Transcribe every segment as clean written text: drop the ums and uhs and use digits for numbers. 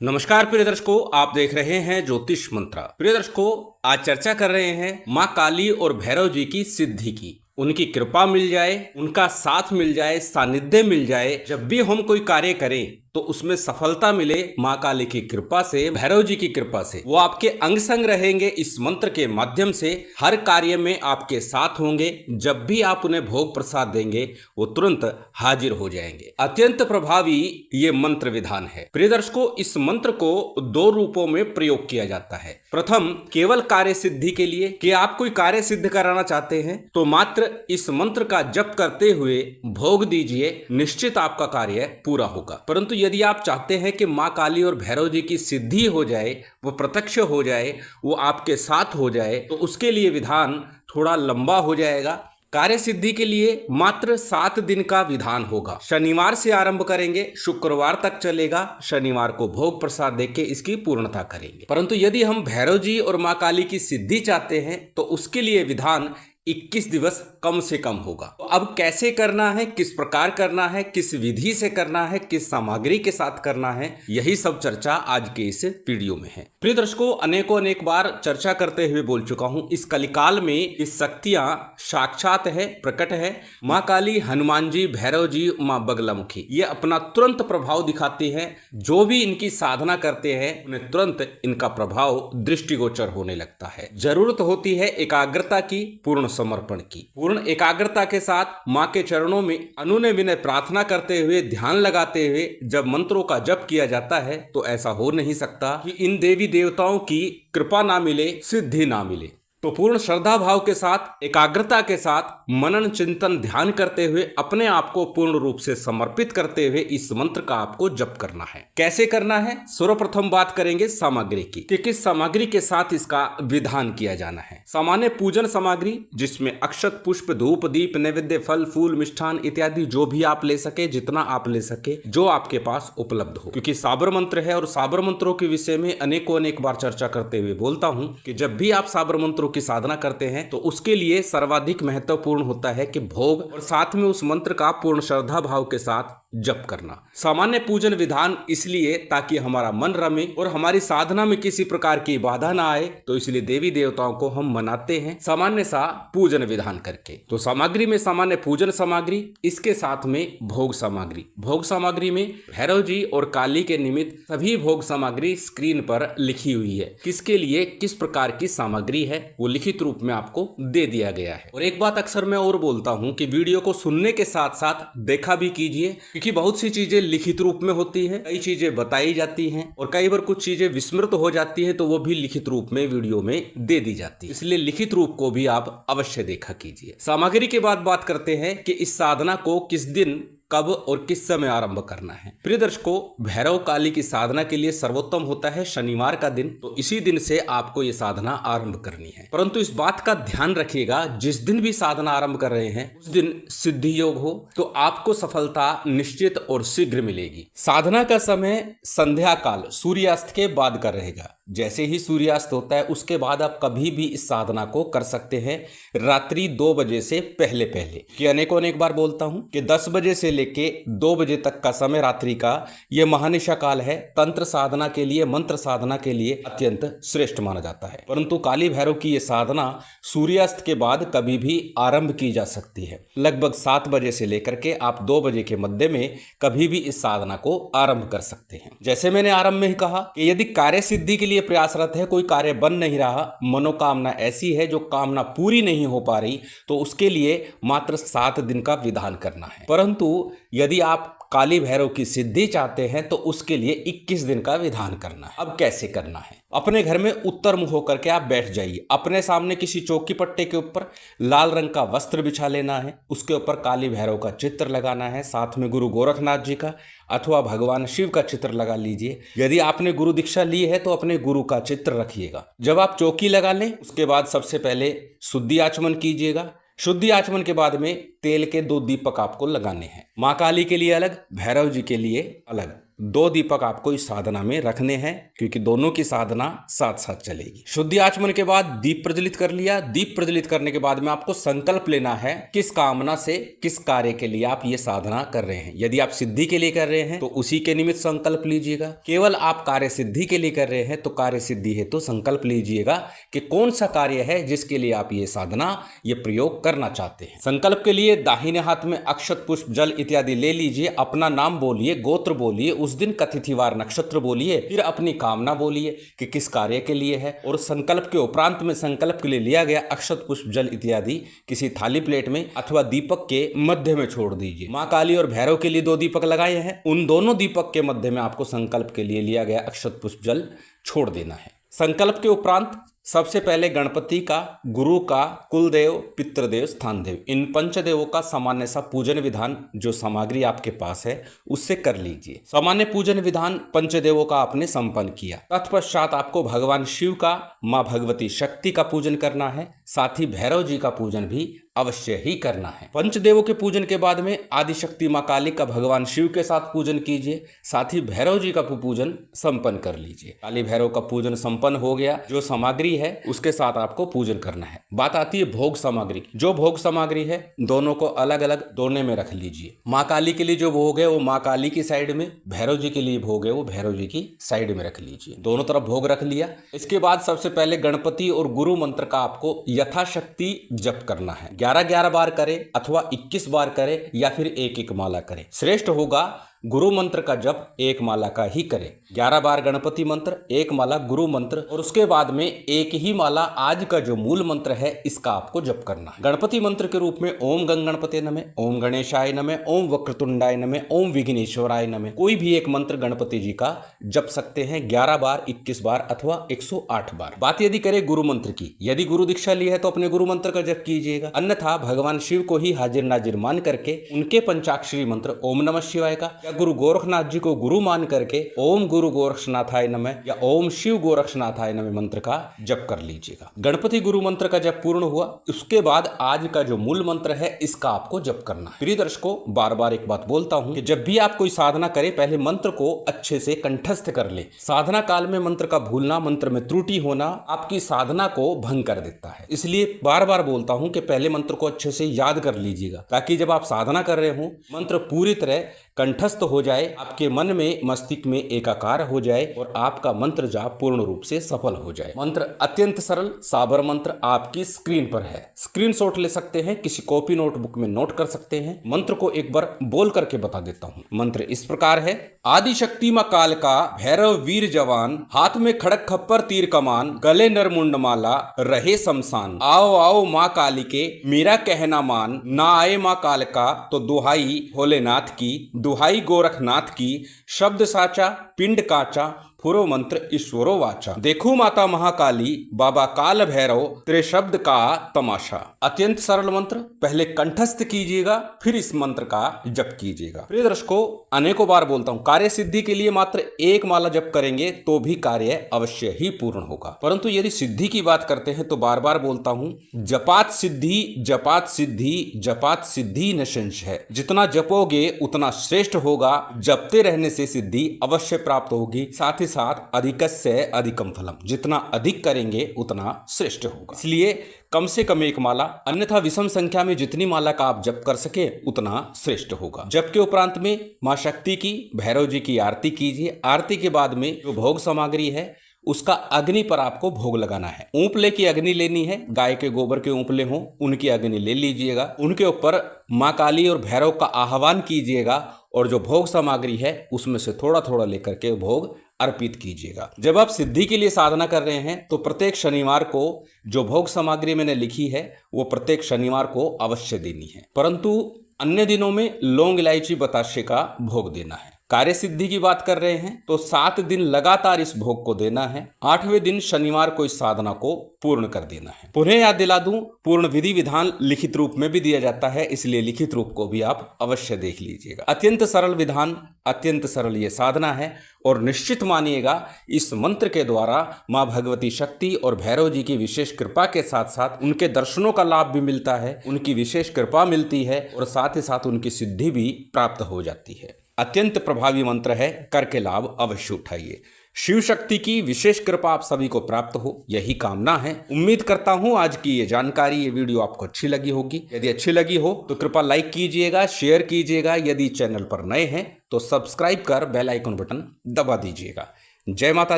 नमस्कार प्रिय दर्शकों, आप देख रहे हैं ज्योतिष मंत्रा। प्रिय दर्शकों, आज चर्चा कर रहे हैं माँ काली और भैरव जी की सिद्धि की। उनकी कृपा मिल जाए, उनका साथ मिल जाए, सानिध्य मिल जाए, जब भी हम कोई कार्य करें तो उसमें सफलता मिले माँ काली की कृपा से, भैरव जी की कृपा से। वो आपके अंग संग रहेंगे। इस मंत्र के माध्यम से हर कार्य में आपके साथ होंगे। जब भी आप उन्हें भोग प्रसाद देंगे वो तुरंत हाजिर हो जाएंगे। अत्यंत प्रभावी ये मंत्र विधान है। प्रिय दर्शकों, इस मंत्र को दो रूपों में प्रयोग किया जाता है। प्रथम, केवल कार्य सिद्धि के लिए कि आप कोई कार्य सिद्ध कराना चाहते हैं तो मात्र इस मंत्र का जप करते हुए भोग दीजिए, निश्चित आपका कार्य पूरा होगा। परंतु यदि आप चाहते हैं कि माँ काली और भैरव जी की सिद्धि हो जाए, वो प्रत्यक्ष हो जाए, वो आपके साथ हो जाए, तो उसके लिए विधान थोड़ा लंबा हो जाएगा। कार्य सिद्धि के लिए मात्र 7 दिन का विधान होगा। शनिवार से आरंभ करेंगे, शुक्रवार तक चलेगा। शनिवार को भोग प्रसाद देके इसकी पूर्णता करेंगे। परंतु यदि हम भैरव जी और माँ काली की सिद्धि चाहते हैं तो उसके लिए विधान 21 दिवस कम से कम होगा। तो अब कैसे करना है, किस प्रकार करना है, किस विधि से करना है, किस सामग्री के साथ करना है, यही सब चर्चा आज के इस वीडियो में है। प्रिय दर्शकों, अनेक बार चर्चा करते हुए बोल चुका हूं, इस कलिकाल में इस शक्तियां साक्षात है, प्रकट है। माँ काली, हनुमान जी, भैरव जी, माँ बगलामुखी, ये अपना तुरंत प्रभाव दिखाती है। जो भी इनकी साधना करते हैं उन्हें तुरंत इनका प्रभाव दृष्टिगोचर होने लगता है। जरूरत होती है एकाग्रता की, पूर्ण समर्पण की। पूर्ण एकाग्रता के साथ मां के चरणों में अनुनय विनय प्रार्थना करते हुए, ध्यान लगाते हुए जब मंत्रों का जप किया जाता है तो ऐसा हो नहीं सकता कि इन देवी देवताओं की कृपा ना मिले, सिद्धि ना मिले। तो पूर्ण श्रद्धा भाव के साथ, एकाग्रता के साथ, मनन चिंतन ध्यान करते हुए, अपने आप को पूर्ण रूप से समर्पित करते हुए इस मंत्र का आपको जप करना है। कैसे करना है? सर्वप्रथम बात करेंगे सामग्री की कि किस सामग्री के साथ इसका विधान किया जाना है। सामान्य पूजन सामग्री, जिसमें अक्षत, पुष्प, धूप, दीप, नैवेद्य, फल, फूल, मिष्ठान इत्यादि जो भी आप ले सके, जितना आप ले सके, जो आपके पास उपलब्ध हो। क्योंकि साबर मंत्र है और साबर मंत्रों के विषय में अनेक बार चर्चा करते हुए बोलता हूं कि जब भी आप साबर मंत्रों की साधना करते हैं तो उसके लिए सर्वाधिक महत्वपूर्ण होता है कि भोग और साथ में उस मंत्र का पूर्ण श्रद्धा भाव के साथ जप करना। सामान्य पूजन विधान इसलिए ताकि हमारा मन रमे और हमारी साधना में किसी प्रकार की बाधा ना आए, तो इसलिए देवी देवताओं को हम मनाते हैं सामान्य सा पूजन विधान करके। तो सामग्री में सामान्य पूजन सामग्री, इसके साथ में भोग सामग्री। भोग सामग्री में भैरव जी और काली के निमित्त सभी भोग सामग्री स्क्रीन पर लिखी हुई है। किसके लिए किस प्रकार की सामग्री है वो लिखित रूप में आपको दे दिया गया है। और एक बात अक्सर मैं और बोलता हूं कि वीडियो को सुनने के साथ साथ देखा भी कीजिए, क्योंकि बहुत सी चीजें लिखित रूप में होती है, कई चीजें बताई जाती हैं और कई बार कुछ चीजें विस्मृत हो जाती है, तो वो भी लिखित रूप में वीडियो में दे दी जाती है। इसलिए लिखित रूप को भी आप अवश्य देखा कीजिए। सामग्री के बाद बात करते हैं कि इस साधना को किस दिन, कब और किस समय आरंभ करना है। प्रिय दर्शकों, भैरव काली की साधना के लिए सर्वोत्तम होता है शनिवार का दिन, तो इसी दिन से आपको ये साधना आरंभ करनी है। परंतु इस बात का ध्यान रखिएगा, जिस दिन भी साधना आरंभ कर रहे हैं उस दिन सिद्धि योग हो तो आपको सफलता निश्चित और शीघ्र मिलेगी। साधना का समय संध्या काल, सूर्यास्त के बाद का रहेगा। जैसे ही सूर्यास्त होता है उसके बाद आप कभी भी इस साधना को कर सकते हैं, रात्रि 2 बजे से पहले पहले। कि अनेक बार बोलता हूं कि 10 बजे से लेके 2 बजे तक का समय रात्रि का यह महानिशा काल है। तंत्र साधना के लिए, मंत्र साधना के लिए अत्यंत श्रेष्ठ माना जाता है। परंतु काली भैरव की यह साधना सूर्यास्त के बाद कभी भी आरंभ की जा सकती है। लगभग 7 बजे से लेकर के आप 2 बजे के मध्य में कभी भी इस साधना को आरंभ कर सकते हैं। जैसे मैंने आरंभ में ही कहा कि यदि कार्य सिद्धि के लिए प्रयासरत है, कोई कार्य बन नहीं रहा, मनोकामना ऐसी है जो कामना पूरी नहीं हो पा रही, तो उसके लिए मात्र 7 दिन का विधान करना है। परंतु यदि आप काली भैरव की सिद्धि चाहते हैं तो उसके लिए 21 दिन का विधान करना है। अब कैसे करना है? अपने घर में उत्तर मुंह होकर के आप बैठ जाइए। अपने सामने किसी चौकी पट्टे के ऊपर लाल रंग का वस्त्र बिछा लेना है, उसके ऊपर काली भैरव का चित्र लगाना है, साथ में गुरु गोरखनाथ जी का अथवा भगवान शिव का चित्र लगा लीजिए। यदि आपने गुरु दीक्षा ली है तो अपने गुरु का चित्र रखिएगा। जब आप चौकी लगा लें उसके बाद सबसे पहले शुद्धि आचमन कीजिएगा। शुद्धि आचमन के बाद में तेल के 2 दीपक आपको लगाने हैं। माँ काली के लिए अलग, भैरव जी के लिए अलग। 2 दीपक आपको इस साधना में रखने हैं, क्योंकि दोनों की साधना साथ साथ चलेगी। शुद्धि आचमन के बाद दीप प्रज्वलित कर लिया। दीप प्रज्वलित करने के बाद में आपको संकल्प लेना है किस कामना से, किस कार्य के लिए आप ये साधना कर रहे हैं। यदि आप सिद्धि के लिए कर रहे हैं तो उसी के निमित्त संकल्प लीजिएगा। केवल आप कार्य सिद्धि के लिए कर रहे हैं तो कार्य सिद्धि है तो संकल्प लीजिएगा कि कौन सा कार्य है जिसके लिए आप ये साधना, ये प्रयोग करना चाहते हैं। संकल्प के लिए दाहिने हाथ में अक्षत, पुष्प, जल इत्यादि ले लीजिए। अपना नाम बोलिए, गोत्र बोलिए, उस दिन का तिथिवार नक्षत्र बोलिए, फिर अपनी कामना बोलिए कि किस कार्य के लिए है। और संकल्प के उपरांत में संकल्प के लिए लिया गया अक्षत, पुष्प, जल इत्यादि किसी थाली प्लेट में अथवा दीपक के मध्य में छोड़ दीजिए। मां काली और भैरव के लिए 2 दीपक लगाए हैं, उन दोनों दीपक के मध्य में आपको संकल्प के लिए लिया गया अक्षत, पुष्प, जल छोड़ देना है। संकल्प के उपरांत सबसे पहले गणपति का, गुरु का, कुलदेव, पितृदेव, स्थान देव, इन पंचदेवों का सामान्य सा पूजन विधान जो सामग्री आपके पास है उससे कर लीजिए। सामान्य पूजन विधान पंचदेवों का आपने संपन्न किया। तत्पश्चात आपको भगवान शिव का, मां भगवती शक्ति का पूजन करना है, साथ ही भैरव जी का पूजन भी अवश्य ही करना है। पंचदेवों के पूजन के बाद में आदिशक्ति मां काली का भगवान शिव के साथ पूजन कीजिए, साथ ही भैरव जी का पूजन संपन्न कर लीजिए। काली भैरव का पूजन संपन्न हो गया, जो सामग्री है उसके साथ आपको पूजन करना है। बात आती है भोग सामग्री की। जो भोग सामग्री है दोनों को अलग अलग दोने में रख लीजिए। मां काली के लिए जो भोग है वो मां काली की साइड में, भैरव जी के लिए भोग है वो भैरव जी की साइड में रख लीजिए। दोनों तरफ भोग रख लिया। इसके बाद सबसे पहले गणपति और गुरु मंत्र का आपको यथाशक्ति जप करना है। 11-11 बार करें अथवा 21 बार करें या फिर एक माला करें। श्रेष्ठ होगा गुरु मंत्र का जप 1 माला का ही करें। 11 बार गणपति मंत्र, 1 माला गुरु मंत्र, और उसके बाद में 1 ही माला आज का जो मूल मंत्र है इसका आपको जप करना है। गणपति मंत्र के रूप में ओम गंग गणपते नमः, ओम गणेशाय नमः, ओम वक्रतुंडाय नमः, ओम विघ्नेश्वराय नमः, कोई भी एक मंत्र गणपति जी का जप सकते हैं 11 बार, 21 बार अथवा 108 बार। बात यदि करें गुरु मंत्र की, यदि गुरु दीक्षा ली है तो अपने गुरु मंत्र का जप कीजिएगा, अन्यथा भगवान शिव को ही हाजिर नाजिर मान करके उनके पंचाक्षरी मंत्र ओम नमः शिवाय का, या गुरु गोरखनाथ जी को गुरु मान करके ओम गुरु गोरक्षनाथाय नमः या ओम शिव गोरक्षनाथाय नमः मंत्र का जप कर लीजिएगा। गणपति गुरु मंत्र का जप पूर्ण हुआ, उसके बाद आज का जो मूल मंत्र है इसका आपको जप करना है। प्रिय दर्शकों, बार बार एक बात बोलता हूं कि जब भी आप कोई साधना करें पहले मंत्र को अच्छे से कंठस्थ कर ले। साधना काल में मंत्र का भूलना, मंत्र में त्रुटि होना आपकी साधना को भंग कर देता है। इसलिए बार बार बोलता हूं कि पहले मंत्र को अच्छे से याद कर लीजिएगा, ताकि जब आप साधना कर रहे हो मंत्र पूरी तरह कंठस्थ हो जाए, आपके मन में, मस्तिष्क में एकाकार हो जाए और आपका मंत्र जाप पूर्ण रूप से सफल हो जाए। मंत्र अत्यंत सरल साबर मंत्र आपकी स्क्रीन पर है। स्क्रीनशॉट ले सकते हैं, किसी कॉपी नोटबुक में नोट कर सकते हैं। मंत्र को एक बार बोल करके बता देता हूं। मंत्र इस प्रकार है। आदिशक्ति मां काल का भैरव वीर जवान, हाथ में खड़क खप्पर तीर कमान, गले नरमुंड माला रहे शमशान। आओ आओ मां काली के मेरा कहना मान, ना आए मां काल का तो दुहाई भोलेनाथ की, दुहाई गोरखनाथ की, शब्द साचा पिंड काचा, फुरो मंत्र ईश्वरो वाचा। देखो माता महाकाली बाबा काल भैरव तेरे शब्द का तमाशा। अत्यंत सरल मंत्र, पहले कंठस्थ कीजिएगा फिर इस मंत्र का जप कीजिएगा। प्रिय दर्शकों, अनेकों बार बोलता हूं कार्य सिद्धि के लिए मात्र 1 माला जप करेंगे तो भी कार्य अवश्य ही पूर्ण होगा, परंतु यदि सिद्धि की बात करते हैं तो बार बार बोलता हूं जपात सिद्धि, जपात सिद्धि, जपात सिद्धि न संशय है। जितना जपोगे उतना श्रेष्ठ होगा। जपते रहने से सिद्धि अवश्य प्राप्त होगी। साथ साथ अधिकस्य अधिकम फलम, जितना अधिक करेंगे उतना श्रेष्ठ होगा। इसलिए कम से कम 1 माला, अन्यथा विषम संख्या में जितनी माला का आप जप कर सके उतना श्रेष्ठ होगा। जप के उपरांत में मां शक्ति की, भैरव जी की आरती कीजिए। आरती के बाद में जो भोग सामग्री है उसका अग्नि पर आपको भोग लगाना है। ऊपले की अग्नि लेनी है, गाय के गोबर के ऊपले हों उनकी अग्नि ले लीजिएगा। उनके ऊपर मां काली और भैरव का आह्वान कीजिएगा और जो भोग सामग्री है उसमें से थोड़ा थोड़ा लेकर के भोग अर्पित कीजिएगा। जब आप सिद्धि के लिए साधना कर रहे हैं तो प्रत्येक शनिवार को जो भोग सामग्री मैंने लिखी है वो प्रत्येक शनिवार को अवश्य देनी है, परंतु अन्य दिनों में लौंग, इलायची, बताशे का भोग देना है। कार्य सिद्धि की बात कर रहे हैं तो 7 दिन लगातार इस भोग को देना है। 8वें दिन शनिवार को इस साधना को पूर्ण कर देना है। पुनः याद दिला दूं, पूर्ण विधि विधान लिखित रूप में भी दिया जाता है, इसलिए लिखित रूप को भी आप अवश्य देख लीजिएगा। अत्यंत सरल विधान, अत्यंत सरल ये साधना है और निश्चित मानिएगा इस मंत्र के द्वारा मां भगवती शक्ति और भैरव जी की विशेष कृपा के साथ साथ उनके दर्शनों का लाभ भी मिलता है, उनकी विशेष कृपा मिलती है और साथ ही साथ उनकी सिद्धि भी प्राप्त हो जाती है। अत्यंत प्रभावी मंत्र है, करके लाभ अवश्य उठाइए। शिव शक्ति की विशेष कृपा आप सभी को प्राप्त हो, यही कामना है। उम्मीद करता हूं आज की ये जानकारी, ये वीडियो आपको अच्छी लगी होगी। यदि अच्छी लगी हो तो कृपया लाइक कीजिएगा, शेयर कीजिएगा। यदि चैनल पर नए हैं तो सब्सक्राइब कर बेल आइकन बटन दबा दीजिएगा। जय माता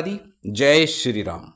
दी, जय श्री राम।